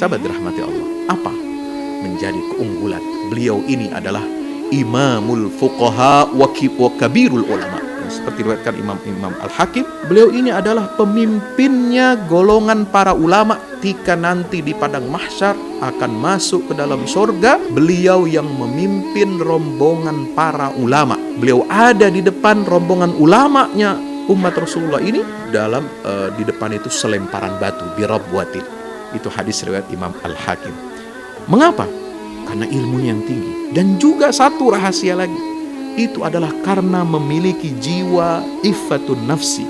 Sahabat dirahmati Allah, apa menjadi keunggulan? Beliau ini adalah imamul fuqaha wa kabirul ulama. Seperti diriwayatkan Imam Al-Hakim, beliau ini adalah pemimpinnya golongan para ulama. Ketika nanti di padang mahsyar akan masuk ke dalam surga, beliau yang memimpin rombongan para ulama. Beliau ada di depan rombongan ulamanya umat Rasulullah ini, dalam di depan itu selemparan batu birabwatin. Itu hadis riwayat Imam Al-Hakim. Mengapa? Karena ilmunya yang tinggi. Dan juga satu rahasia lagi, itu adalah karena memiliki jiwa iffatun nafsi,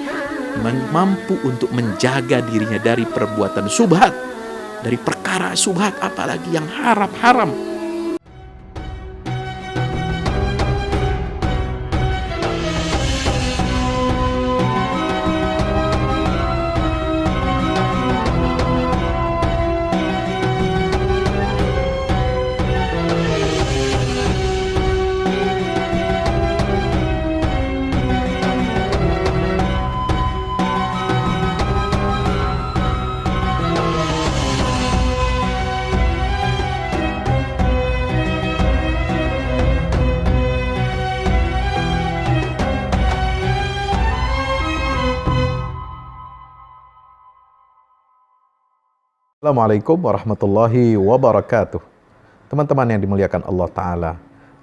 mampu untuk menjaga dirinya dari perbuatan subhat, dari perkara subhat, apalagi yang haram-haram. Assalamualaikum warahmatullahi wabarakatuh. Teman-teman yang dimuliakan Allah Ta'ala,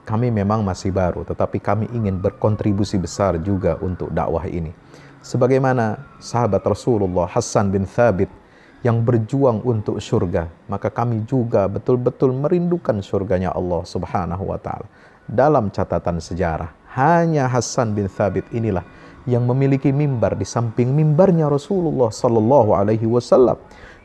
kami memang masih baru, tetapi kami ingin berkontribusi besar juga untuk dakwah ini. Sebagaimana sahabat Rasulullah Hassan bin Thabit yang berjuang untuk surga, maka kami juga betul-betul merindukan surganya Allah Subhanahu wa Ta'ala. Dalam catatan sejarah, hanya Hassan bin Thabit inilah yang memiliki mimbar di samping mimbarnya Rasulullah Sallallahu Alaihi Wasallam.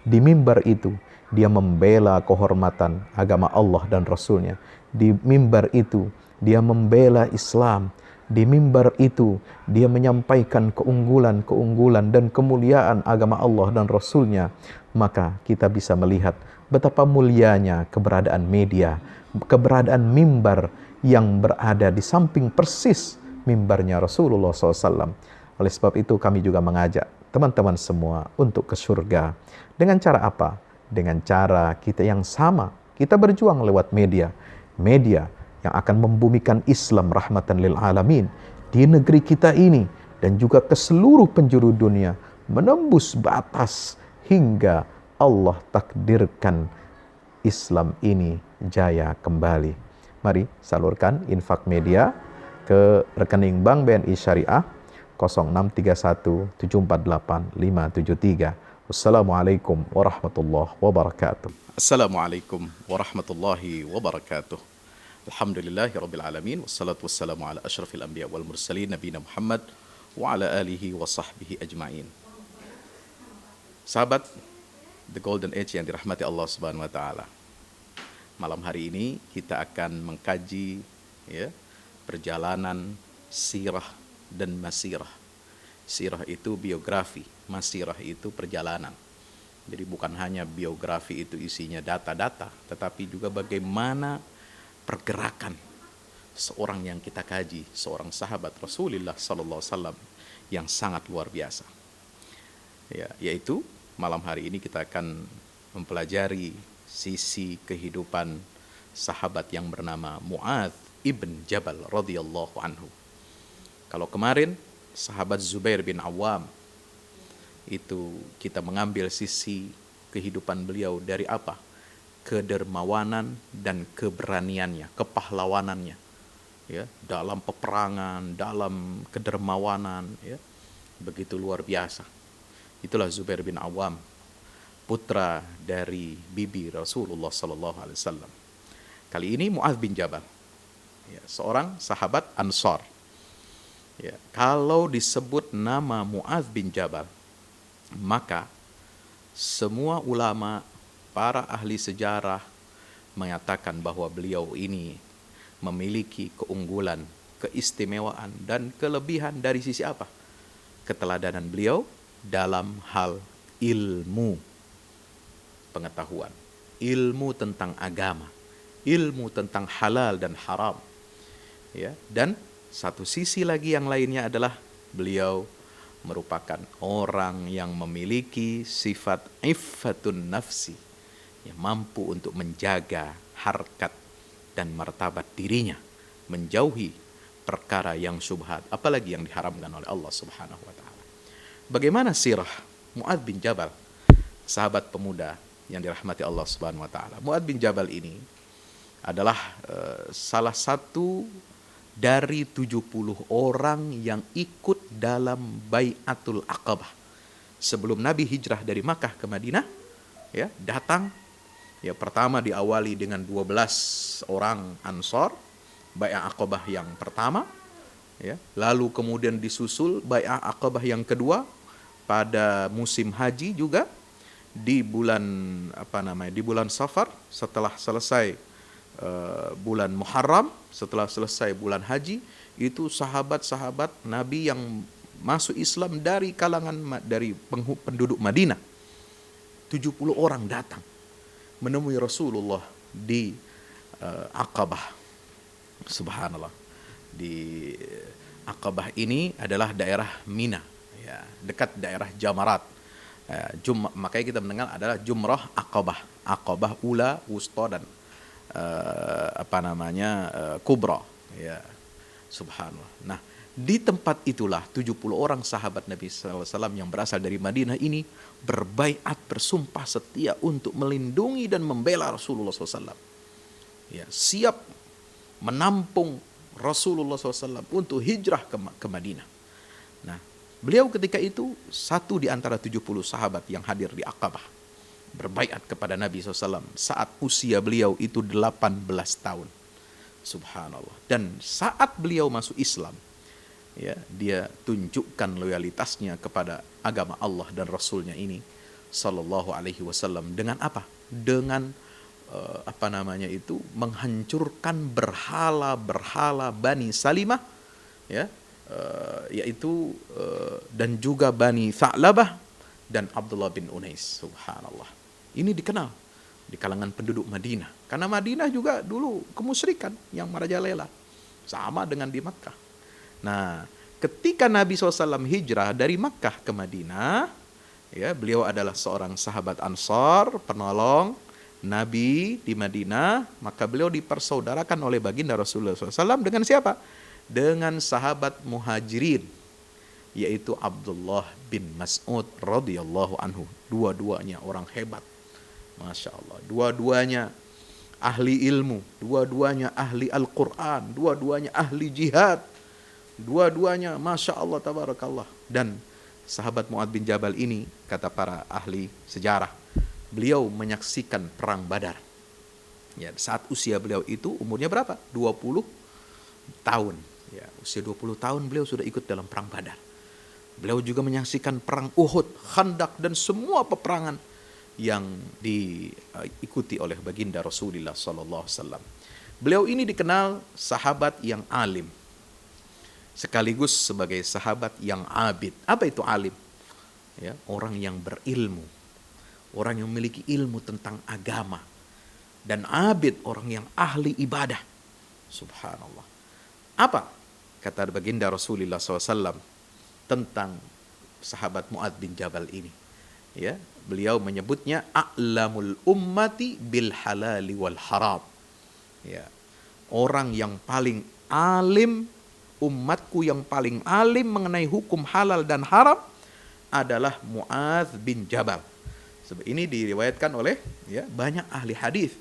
Di mimbar itu dia membela kehormatan agama Allah dan Rasulnya. Di mimbar itu dia membela Islam. Di mimbar itu dia menyampaikan keunggulan dan kemuliaan agama Allah dan Rasulnya. Maka kita bisa melihat betapa mulianya keberadaan media, keberadaan mimbar yang berada di samping persis mimbarnya Rasulullah SAW. Oleh sebab itu kami juga mengajak teman-teman semua untuk ke surga. Dengan cara apa? Dengan cara kita yang sama. Kita berjuang lewat media. Media yang akan membumikan Islam rahmatan lil alamin di negeri kita ini dan juga ke seluruh penjuru dunia, menembus batas hingga Allah takdirkan Islam ini jaya kembali. Mari salurkan infak media ke rekening Bank BNI Syariah 0631 748 573. Wassalamualaikum warahmatullahi wabarakatuh. Assalamualaikum warahmatullahi wabarakatuh. Alhamdulillahi rabbil alamin, wassalatu wassalamu ala asyrafil anbiya wal mursalin nabiyina Muhammad wa ala alihi wa sahbihi ajma'in. Sahabat The Golden Age yang dirahmati Allah Subhanahu wa Ta'ala, malam hari ini kita akan mengkaji perjalanan sirah dan masirah. Sirah itu biografi, masirah itu perjalanan. Jadi bukan hanya biografi itu isinya data-data, tetapi juga bagaimana pergerakan seorang yang kita kaji, seorang sahabat Rasulullah sallallahu alaihi wasallam yang sangat luar biasa. Yaitu malam hari ini kita akan mempelajari sisi kehidupan sahabat yang bernama Mu'adz ibn Jabal radhiyallahu anhu. Kalau kemarin sahabat Zubair bin Awam, itu kita mengambil sisi kehidupan beliau dari apa? Kedermawanan dan keberaniannya, kepahlawanannya, dalam peperangan, dalam kedermawanan, begitu luar biasa. Itulah Zubair bin Awam, putra dari bibi Rasulullah Sallallahu Alaihi Wasallam. Kali ini Mu'adz bin Jabal, seorang sahabat Ansar. Kalau disebut nama Mu'adz bin Jabal, maka semua ulama, para ahli sejarah mengatakan bahwa beliau ini memiliki keunggulan, keistimewaan, dan kelebihan dari sisi apa? Keteladanan beliau dalam hal ilmu pengetahuan, ilmu tentang agama, ilmu tentang halal dan haram. Dan satu sisi lagi yang lainnya adalah beliau merupakan orang yang memiliki sifat iffatun nafsi, yang mampu untuk menjaga harkat dan martabat dirinya, menjauhi perkara yang syubhat, apalagi yang diharamkan oleh Allah Subhanahu wa taala. Bagaimana sirah Mu'adz bin Jabal, sahabat pemuda yang dirahmati Allah Subhanahu wa taala. Mu'adz bin Jabal ini adalah salah satu dari 70 orang yang ikut dalam Bai'atul Aqabah. Sebelum Nabi hijrah dari Makkah ke Madinah, ya, datang, ya, pertama diawali dengan 12 orang Ansor, Bai'ah Aqabah yang pertama, ya, lalu kemudian disusul Bai'ah Aqabah yang kedua pada musim haji juga di bulan di bulan Safar, setelah selesai bulan Muharram, setelah selesai bulan haji, itu sahabat-sahabat Nabi yang masuk Islam dari kalangan dari penduduk Madinah 70 orang datang menemui Rasulullah di Aqabah. Subhanallah. Di Aqabah ini adalah daerah Mina, ya, dekat daerah Jamarat. Makanya kita mendengar adalah Jumrah Aqabah, Aqabah Ula, Wusta, dan Kubra, ya. Subhanallah. Nah, di tempat itulah 70 orang sahabat Nabi SAW yang berasal dari Madinah ini berbaiat, bersumpah setia untuk melindungi dan membela Rasulullah SAW, ya, siap menampung Rasulullah SAW untuk hijrah ke Madinah. Nah, beliau ketika itu satu di antara 70 sahabat yang hadir di Aqabah, berbaiat kepada Nabi SAW saat usia beliau itu 18 tahun. Subhanallah. Dan saat beliau masuk Islam, ya, dia tunjukkan loyalitasnya kepada agama Allah dan Rasulnya ini Sallallahu Alaihi Wasallam dengan apa? Dengan menghancurkan berhala-berhala Bani Salimah, ya, yaitu dan juga Bani Tha'labah dan Abdullah bin Unais. Subhanallah. Ini dikenal di kalangan penduduk Madinah. Karena Madinah juga dulu kemusyrikan yang merajalela. Sama dengan di Makkah. Nah, ketika Nabi SAW hijrah dari Makkah ke Madinah, ya, beliau adalah seorang sahabat Ansar, penolong Nabi di Madinah, maka beliau dipersaudarakan oleh baginda Rasulullah SAW dengan siapa? Dengan sahabat Muhajirin, yaitu Abdullah bin Mas'ud radhiyallahu anhu. Dua-duanya orang hebat, Masya Allah. Dua-duanya ahli ilmu, dua-duanya ahli Al-Quran, dua-duanya ahli jihad, dua-duanya Masya Allah tabarakallah. Dan sahabat Mu'adz bin Jabal ini, kata para ahli sejarah, beliau menyaksikan perang Badar, ya, saat usia beliau itu umurnya berapa? 20 tahun, ya, usia 20 tahun beliau sudah ikut dalam perang Badar. Beliau juga menyaksikan perang Uhud, Khandak, dan semua peperangan yang diikuti oleh baginda Rasulullah SAW. Beliau ini dikenal sahabat yang alim, sekaligus sebagai sahabat yang abid. Apa itu alim? Ya, orang yang berilmu, orang yang memiliki ilmu tentang agama. Dan abid, orang yang ahli ibadah. Subhanallah. Apa kata baginda Rasulullah SAW tentang sahabat Mu'adz bin Jabal ini? Ya, beliau menyebutnya a'lamul ummati bil halali wal haram. Ya, orang yang paling alim, umatku yang paling alim mengenai hukum halal dan haram adalah Mu'adz bin Jabal. Sebab ini diriwayatkan oleh, ya, banyak ahli hadis,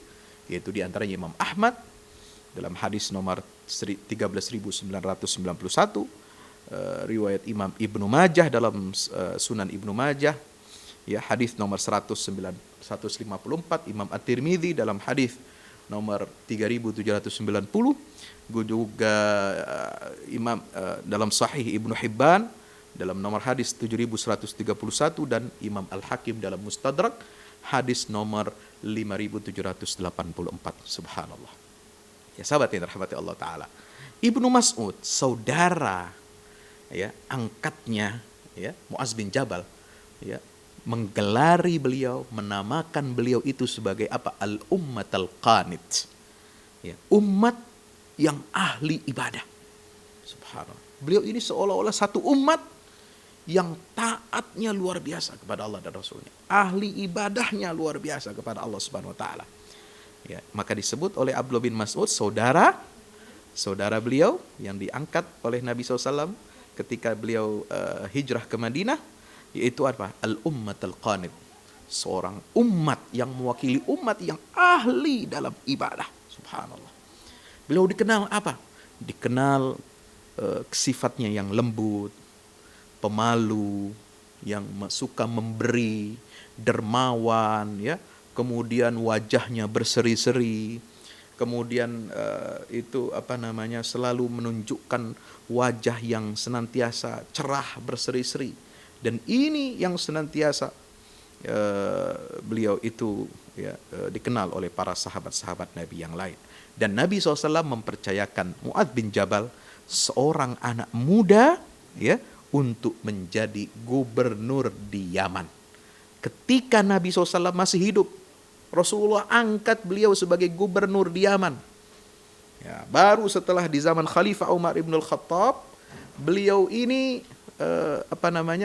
yaitu diantaranya Imam Ahmad dalam hadis nomor 13.991, riwayat Imam Ibnu Majah dalam Sunan Ibnu Majah, ya, hadis nomor 154, Imam At-Tirmidzi dalam hadis nomor 3790, juga Imam dalam Sahih Ibnu Hibban dalam nomor hadis 7131, dan Imam Al-Hakim dalam Mustadrak hadis nomor 5784. Subhanallah. Ya, sahabat yang dirahmati Allah Ta'ala, Ibnu Mas'ud, saudara, ya, angkatnya, ya, Mu'adz bin Jabal, ya, menggelari beliau, menamakan beliau itu sebagai apa? Al-ummatal qanit, ya, umat yang ahli ibadah. Subhanallah. Beliau ini seolah-olah satu umat yang taatnya luar biasa kepada Allah dan Rasulnya, ahli ibadahnya luar biasa kepada Allah Subhanahu wa taala. Ya, maka disebut oleh Abdullah bin Mas'ud saudara beliau yang diangkat oleh Nabi SAW ketika beliau hijrah ke Madinah, yaitu apa? Al-ummat al-qanit, seorang umat yang mewakili umat yang ahli dalam ibadah. Subhanallah. Beliau dikenal apa? Dikenal sifatnya yang lembut, pemalu, yang suka memberi, dermawan, ya. Kemudian wajahnya berseri-seri, kemudian selalu menunjukkan wajah yang senantiasa cerah berseri-seri, dan ini yang senantiasa beliau itu dikenal oleh para sahabat-sahabat Nabi yang lain. Dan Nabi SAW mempercayakan Mu'adz bin Jabal, seorang anak muda, ya, untuk menjadi gubernur di Yaman. Ketika Nabi SAW masih hidup, Rasulullah angkat beliau sebagai gubernur di Yaman. Ya, baru setelah di zaman Khalifah Umar ibn al-Khattab, beliau ini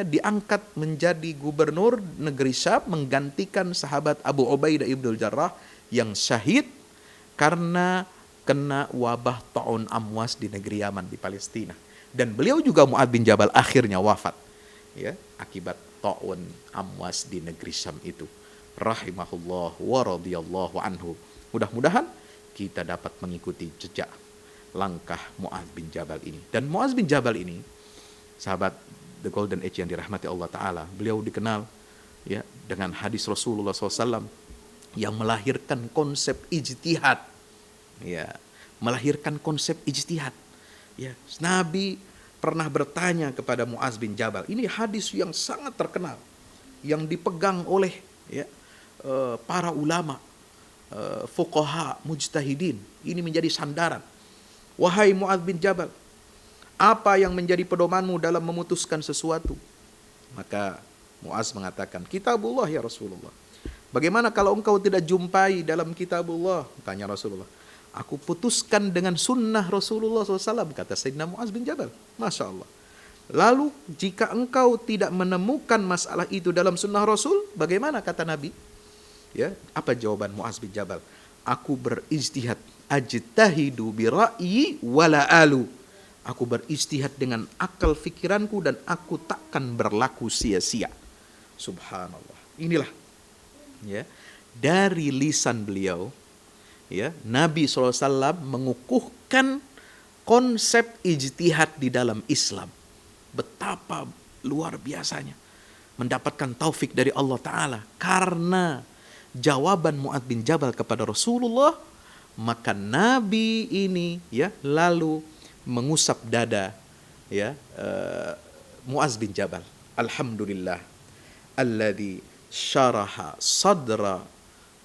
diangkat menjadi gubernur negeri Syam, menggantikan sahabat Abu Ubaidah ibn al-Jarrah yang syahid karena kena wabah ta'un amwas di negeri Yaman di Palestina. Dan beliau juga Mu'adz bin Jabal akhirnya wafat, ya, akibat ta'un amwas di negeri Syam itu. Rahimahullah wa radhiyallahu anhu. Mudah-mudahan kita dapat mengikuti jejak langkah Mu'adz bin Jabal ini. Dan Mu'adz bin Jabal ini, sahabat The Golden Age yang dirahmati Allah Ta'ala, beliau dikenal, ya, dengan hadis Rasulullah SAW yang melahirkan konsep ijtihad. Ya, melahirkan konsep ijtihad. Ya, Nabi pernah bertanya kepada Mu'adz bin Jabal. Ini hadis yang sangat terkenal, yang dipegang oleh, ya, para ulama, fuqaha, mujtahidin. Ini menjadi sandaran. Wahai Mu'adz bin Jabal, apa yang menjadi pedomanmu dalam memutuskan sesuatu? Maka Mu'adz mengatakan, Kitabullah ya Rasulullah. Bagaimana kalau engkau tidak jumpai dalam Kitabullah? Tanya Rasulullah. Aku putuskan dengan sunnah Rasulullah SAW, kata Sayyidina Mu'adz bin Jabal. Masya Allah. Lalu jika engkau tidak menemukan masalah itu dalam sunnah Rasul, bagaimana, kata Nabi? Ya, apa jawaban Mu'adz bin Jabal? Aku berijtihad, ajtahidu bi ra'yi wala alu. Aku berijtihad dengan akal fikiranku dan aku takkan berlaku sia-sia. Subhanallah. Inilah, ya, dari lisan beliau, ya, Nabi SAW mengukuhkan konsep ijtihad di dalam Islam. Betapa luar biasanya mendapatkan taufik dari Allah Ta'ala karena jawaban Mu'adz bin Jabal kepada Rasulullah. Maka Nabi ini, ya, lalu mengusap dada, ya, Mu'adz bin Jabal. Alhamdulillah alladzi syaraha sadra,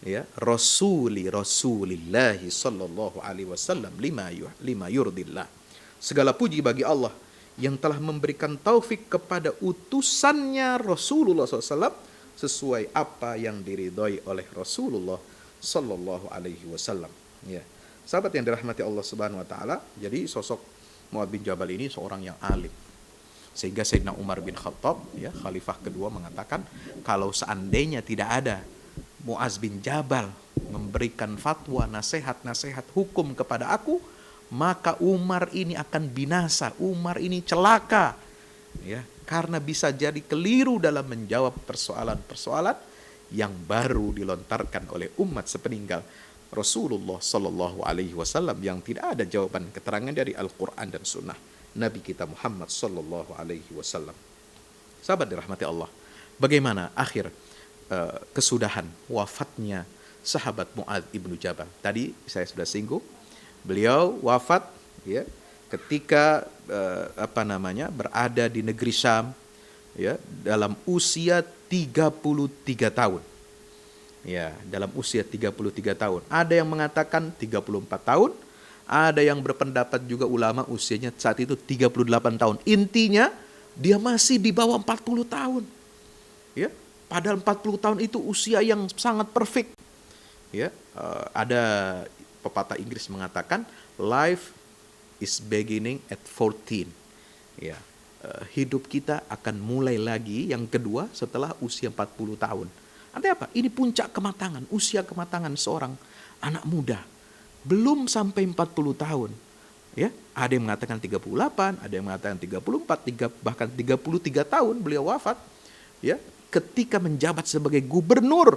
ya, Rasulillahi sallallahu alaihi wasallam lima yurdillah. Segala puji bagi Allah yang telah memberikan taufik kepada utusannya Rasulullah SAW sesuai apa yang diridhoi oleh Rasulullah sallallahu alaihi wasallam. Ya. Sahabat yang dirahmati Allah Subhanahu wa taala, jadi sosok Mu'adz bin Jabal ini seorang yang alim. Sehingga Sayyidina Umar bin Khattab, ya, khalifah kedua, mengatakan kalau seandainya tidak ada Mu'adz bin Jabal memberikan fatwa, nasihat hukum kepada aku, maka Umar ini akan binasa, Umar ini celaka, ya, karena bisa jadi keliru dalam menjawab persoalan-persoalan yang baru dilontarkan oleh umat sepeninggal Rasulullah Sallallahu Alaihi Wasallam yang tidak ada jawaban keterangan dari Al-Quran dan Sunnah Nabi kita Muhammad Sallallahu Alaihi Wasallam. Sahabat dirahmati Allah, bagaimana akhir kesudahan wafatnya sahabat Mu'adz ibnu Jabal? Tadi saya sudah singgung, beliau wafat, ya, ketika berada di negeri Syam, ya, dalam usia 33 tahun. Ya, dalam usia 33 tahun. Ada yang mengatakan 34 tahun, ada yang berpendapat juga ulama usianya saat itu 38 tahun. Intinya dia masih di bawah 40 tahun. Ya, padahal 40 tahun itu usia yang sangat perfect. Ya, ada pepatah Inggris mengatakan life is beginning at 14. Ya, hidup kita akan mulai lagi yang kedua setelah usia 40 tahun. Artinya apa? Ini puncak kematangan, usia kematangan seorang anak muda. Belum sampai 40 tahun. Ya, ada yang mengatakan 38, ada yang mengatakan 34, bahkan 33 tahun beliau wafat. Ya, ketika menjabat sebagai gubernur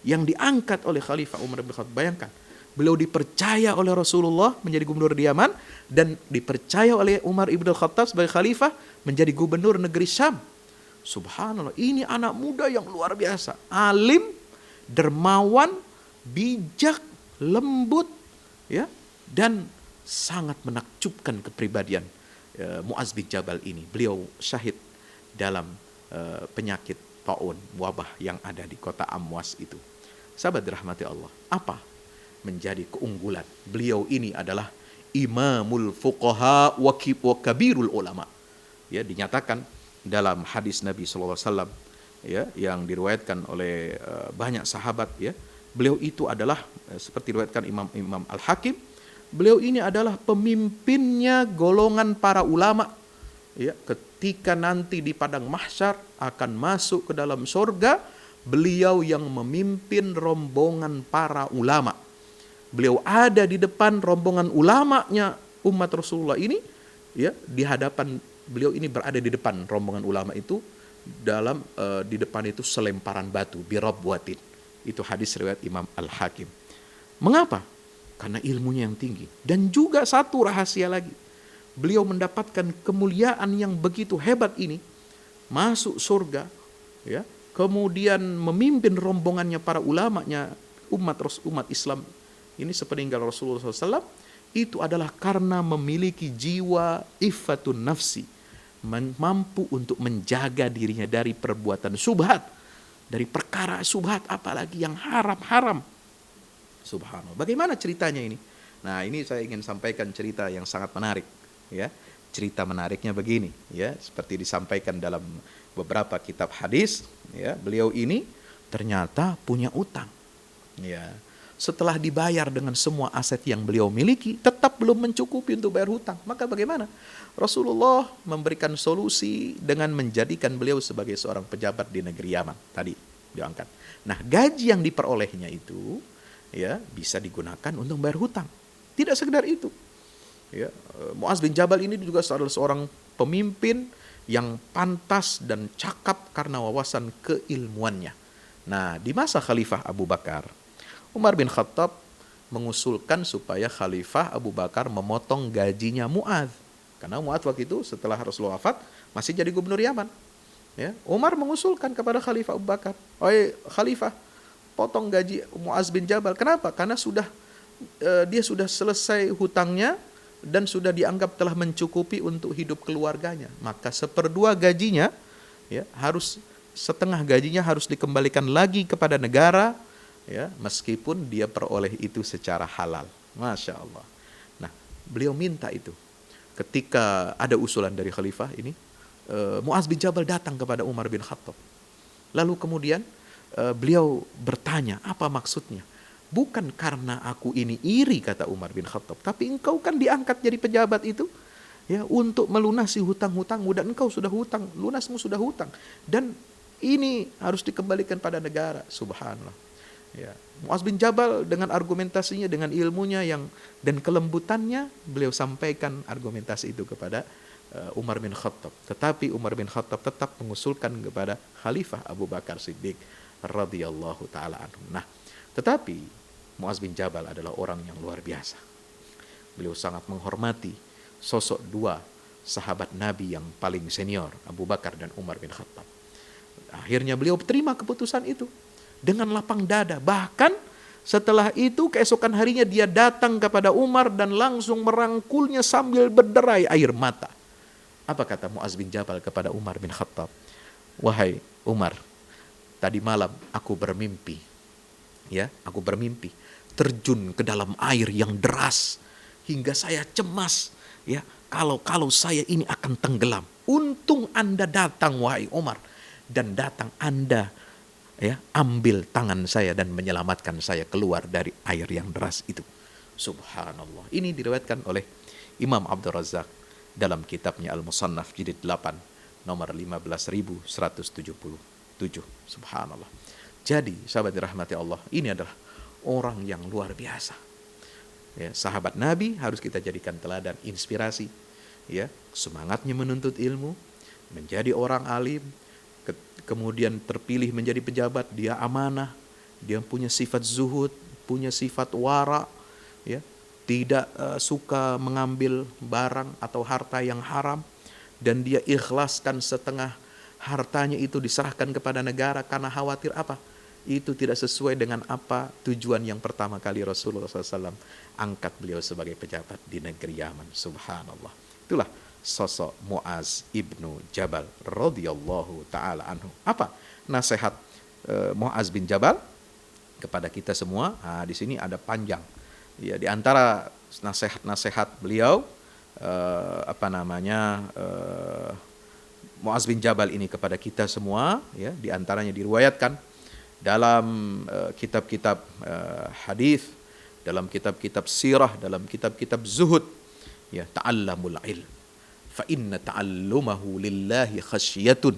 yang diangkat oleh Khalifah Umar bin Khattab. Bayangkan, beliau dipercaya oleh Rasulullah menjadi gubernur di Yaman dan dipercaya oleh Umar ibn Khattab sebagai khalifah menjadi gubernur negeri Syam. Subhanallah, ini anak muda yang luar biasa, alim, dermawan, bijak, lembut, ya, dan sangat menakjubkan kepribadian Mu'adz bin Jabal ini. Beliau syahid dalam penyakit taun, wabah yang ada di kota Amwas itu. Sahabat dirahmati Allah, apa menjadi keunggulan? Beliau ini adalah imamul fuqaha wa kabirul ulama. Ya, dinyatakan dalam hadis Nabi SAW, ya, yang diriwayatkan oleh banyak sahabat, ya, beliau itu adalah seperti diriwayatkan Imam Al-Hakim, beliau ini adalah pemimpinnya golongan para ulama, ya, ketika nanti di padang mahsyar akan masuk ke dalam surga, beliau yang memimpin rombongan para ulama. Beliau ada di depan rombongan ulamanya umat Rasulullah ini, ya, di hadapan beliau ini berada di depan rombongan ulama itu, dalam di depan itu selemparan batu birabwatin. Itu hadis riwayat Imam Al-Hakim. Mengapa? Karena ilmunya yang tinggi. Dan juga satu rahasia lagi, beliau mendapatkan kemuliaan yang begitu hebat ini, masuk surga, ya, kemudian memimpin rombongannya para ulamanya umat Islam ini sepeninggal Rasulullah SAW, itu adalah karena memiliki jiwa iffatun nafsi, mampu untuk menjaga dirinya dari perbuatan subhat, dari perkara subhat, apalagi yang haram-haram. Subhanallah. Bagaimana ceritanya ini? Nah, ini saya ingin sampaikan cerita yang sangat menarik, ya. Cerita menariknya begini, ya, seperti disampaikan dalam beberapa kitab hadis, ya, beliau ini ternyata punya utang, ya. Setelah dibayar dengan semua aset yang beliau miliki, tetap belum mencukupi untuk bayar hutang. Maka bagaimana? Rasulullah memberikan solusi dengan menjadikan beliau sebagai seorang pejabat di negeri Yaman. Tadi diangkat. Nah, gaji yang diperolehnya itu, ya, bisa digunakan untuk bayar hutang. Tidak sekedar itu. Ya, Mu'adz bin Jabal ini juga adalah seorang pemimpin yang pantas dan cakap karena wawasan keilmuannya. Nah, di masa Khalifah Abu Bakar, Umar bin Khattab mengusulkan supaya Khalifah Abu Bakar memotong gajinya Mu'adz. Karena Mu'adz waktu itu setelah Rasulullah wafat masih jadi gubernur Yaman. Ya, Umar mengusulkan kepada Khalifah Abu Bakar, "Oi Khalifah, potong gaji Mu'adz bin Jabal." Kenapa? Karena dia sudah selesai hutangnya dan sudah dianggap telah mencukupi untuk hidup keluarganya. Maka 1/2 gajinya, ya, setengah gajinya harus dikembalikan lagi kepada negara, ya, meskipun dia peroleh itu secara halal. Masya Allah. Nah, beliau minta itu. Ketika ada usulan dari khalifah ini, Mu'adz bin Jabal datang kepada Umar bin Khattab. Lalu kemudian beliau bertanya, apa maksudnya? Bukan karena aku ini iri, kata Umar bin Khattab, tapi engkau kan diangkat jadi pejabat itu, ya, untuk melunasi hutang-hutangmu, dan engkau sudah hutang, lunasmu sudah hutang, dan ini harus dikembalikan pada negara. Subhanallah. Ya, Mu'adz bin Jabal dengan argumentasinya, dengan ilmunya dan kelembutannya, beliau sampaikan argumentasi itu kepada Umar bin Khattab. Tetapi Umar bin Khattab tetap mengusulkan kepada Khalifah Abu Bakar Siddiq radhiyallahu taala anhu. Nah, tetapi Mu'adz bin Jabal adalah orang yang luar biasa. Beliau sangat menghormati sosok dua sahabat Nabi yang paling senior, Abu Bakar dan Umar bin Khattab. Akhirnya beliau terima keputusan itu dengan lapang dada. Bahkan setelah itu keesokan harinya dia datang kepada Umar dan langsung merangkulnya sambil berderai air mata. Apa kata Mu'adz bin Jabal kepada Umar bin Khattab? Wahai Umar, tadi malam aku bermimpi, ya, aku bermimpi terjun ke dalam air yang deras hingga saya cemas, ya, kalau saya ini akan tenggelam. Untung Anda datang, wahai Umar, dan datang Anda, ya, ambil tangan saya dan menyelamatkan saya keluar dari air yang deras itu. Subhanallah. Ini diriwayatkan oleh Imam Abdul Razak dalam kitabnya Al-Musannaf jilid 8 nomor 15.177. Subhanallah. Jadi, sahabat dirahmati Allah, ini adalah orang yang luar biasa. Ya, sahabat Nabi harus kita jadikan teladan, inspirasi. Ya, semangatnya menuntut ilmu, menjadi orang alim, kemudian terpilih menjadi pejabat, dia amanah, dia punya sifat zuhud, punya sifat wara, ya, tidak suka mengambil barang atau harta yang haram, dan dia ikhlaskan setengah hartanya itu diserahkan kepada negara karena khawatir apa? Itu tidak sesuai dengan apa tujuan yang pertama kali Rasulullah SAW angkat beliau sebagai pejabat di negeri Yaman. Subhanallah. Itulah sosok Muaz ibnu Jabal radhiyallahu taala anhu. Apa nasihat Muaz bin Jabal kepada kita semua? Nah, di sini ada panjang. Ya, di antara nasihat-nasihat beliau Muaz bin Jabal ini kepada kita semua, ya, di antaranya diriwayatkan dalam kitab-kitab hadis, dalam kitab-kitab sirah, dalam kitab-kitab zuhud, ya, ta'allamul ilm fa inna ta'allumahu lillahi khasyatun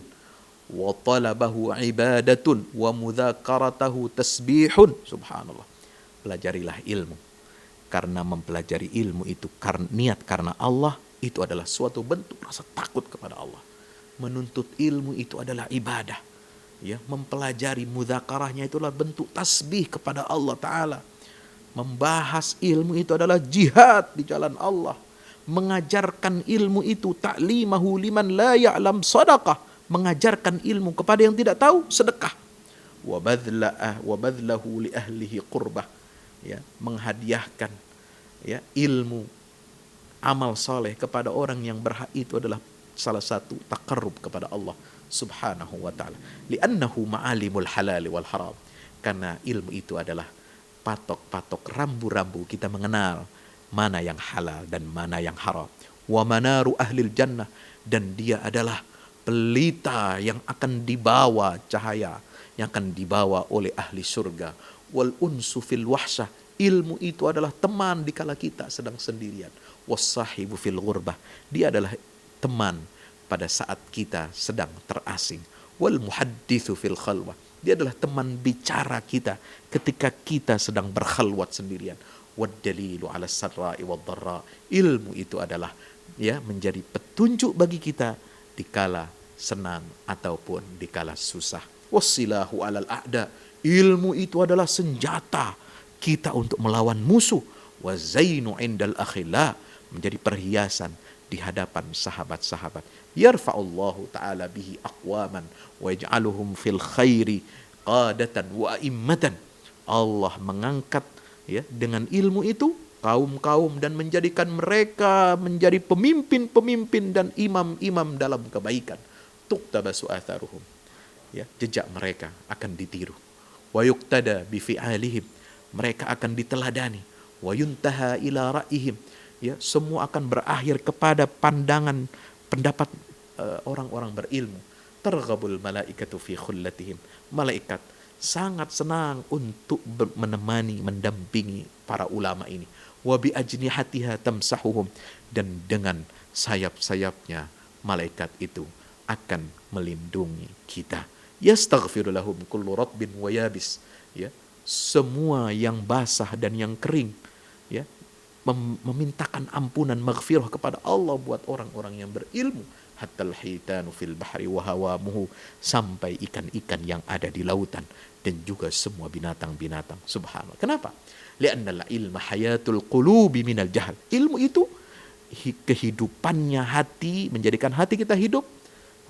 wa talabahu ibadatun wa mudzakaratahu tasbihun. Subhanallah. Pelajarilah ilmu, karena mempelajari ilmu itu niat karena Allah, itu adalah suatu bentuk rasa takut kepada Allah. Menuntut ilmu itu adalah ibadah. Ya, mempelajari mudzakarahnya itulah bentuk tasbih kepada Allah Ta'ala. Membahas ilmu itu adalah jihad di jalan Allah. Mengajarkan ilmu itu ta'limahu liman la ya'lam sadaqah. Mengajarkan ilmu kepada yang tidak tahu, sedekah. Wa badlahu li ahlihi qurbah. Ya, menghadiahkan, ya, ilmu amal soleh kepada orang yang berhak, itu adalah salah satu taqarrub kepada Allah Subhanahu wa ta'ala. Li'annahu ma'alimul halal wal haram. Karena ilmu itu adalah patok-patok rambu-rambu kita mengenal mana yang halal dan mana yang haram. Wa manaru ahlil jannah, dan dia adalah pelita yang akan dibawa cahaya, yang akan dibawa oleh ahli surga. Wal unsu fil wahsyah, ilmu itu adalah teman dikala kita sedang sendirian. Wassahibu fil ghurbah, dia adalah teman pada saat kita sedang terasing. Wal muhadditsu fil khalwah, dia adalah teman bicara kita ketika kita sedang berkhalwat sendirian. Wad dalilu ala sarra'i wad dharra, ilmu itu adalah, ya, menjadi petunjuk bagi kita dikala senang ataupun dikala susah. Wassilahu alal a'da, ilmu itu adalah senjata kita untuk melawan musuh. Wa zainu indal akhilla, menjadi perhiasan di hadapan sahabat-sahabat. Yarfa'ullahu ta'ala bihi aqwaman wa yaj'aluhum fil khairi qadatan wa immatan. Allah mengangkat, ya, dengan ilmu itu kaum-kaum dan menjadikan mereka menjadi pemimpin-pemimpin dan imam-imam dalam kebaikan. Tuktabasu atharuhum, ya, jejak mereka akan ditiru. Wa yuqtada bi fi'alihim, mereka akan diteladani. Wa yuntaha ila ra'ihim, ya, semua akan berakhir kepada pandangan pendapat orang-orang berilmu. Targhabul malaikatu fi khullatihim, malaikat sangat senang untuk menemani, mendampingi para ulama ini. Wa bi ajnihatiha tamsahuhum, dan dengan sayap-sayapnya malaikat itu akan melindungi kita. Yastaghfiru lahum kullu ratbin wa yabis, ya, semua yang basah dan yang kering, ya, memintakan ampunan maghfirah kepada Allah buat orang-orang yang berilmu. Hatal hitanu fil bahri wa hawamuhu, sampai ikan-ikan yang ada di lautan dan juga semua binatang-binatang. Subhanallah. Kenapa? Li'annal ilma hayatul qulubi minal jahal. Ilmu itu kehidupannya hati, menjadikan hati kita hidup,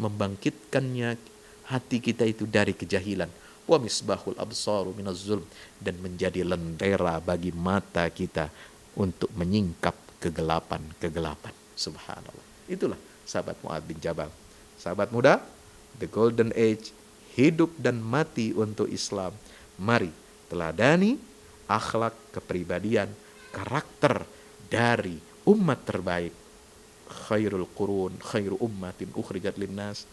membangkitkannya hati kita itu dari kejahilan. Wa misbahul absaru minaz zulm, dan menjadi lentera bagi mata kita untuk menyingkap kegelapan-kegelapan. Subhanallah. Itulah sahabat Muaz bin Jabal. Sahabat muda, the golden age, hidup dan mati untuk Islam. Mari teladani akhlak, kepribadian, karakter dari umat terbaik. Khairul qurun, khairu ummatin ukhrijat linnas,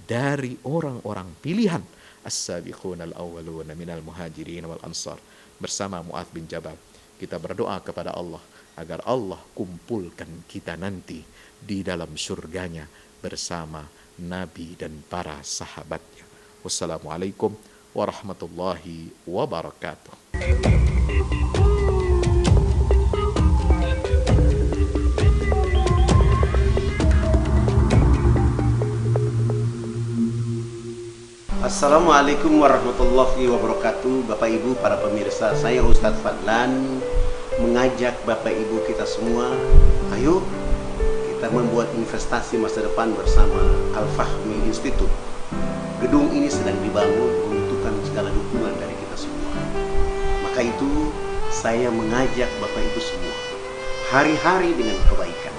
dari orang-orang pilihan. As-sabiquna al-awwaluna minal muhajirin wal ansar. Bersama Muaz bin Jabal, kita berdoa kepada Allah agar Allah kumpulkan kita nanti di dalam surganya bersama Nabi dan para sahabatnya. Wassalamualaikum warahmatullahi wabarakatuh. Assalamualaikum warahmatullahi wabarakatuh. Bapak Ibu para pemirsa, saya Ustadz Fadlan mengajak Bapak Ibu kita semua, ayo kita membuat investasi masa depan bersama Al-Fahmi Institute. Gedung ini sedang dibangun, membutuhkan segala dukungan dari kita semua. Maka itu saya mengajak Bapak Ibu semua, hari-hari dengan kebaikan,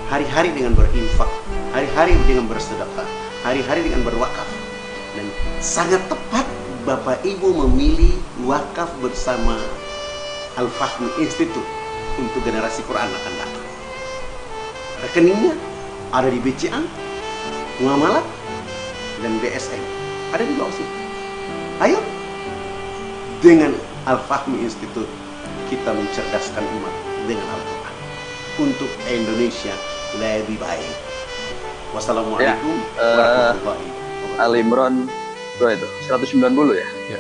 hari-hari dengan berinfak, hari-hari dengan bersedekah, hari-hari dengan berwakaf. Dan sangat tepat Bapak Ibu memilih wakaf bersama Al-Fahmi Institute untuk generasi Quran akan datang. Rekeningnya ada di BCA, Muamalat, dan BSM. Ada di bawah sini. Ayo, dengan Al-Fahmi Institute kita mencerdaskan umat dengan Al-Quran untuk Indonesia lebih baik. Wassalamualaikum warahmatullahi wabarakatuh. Al Imran berapa itu? 190 ya? Ya.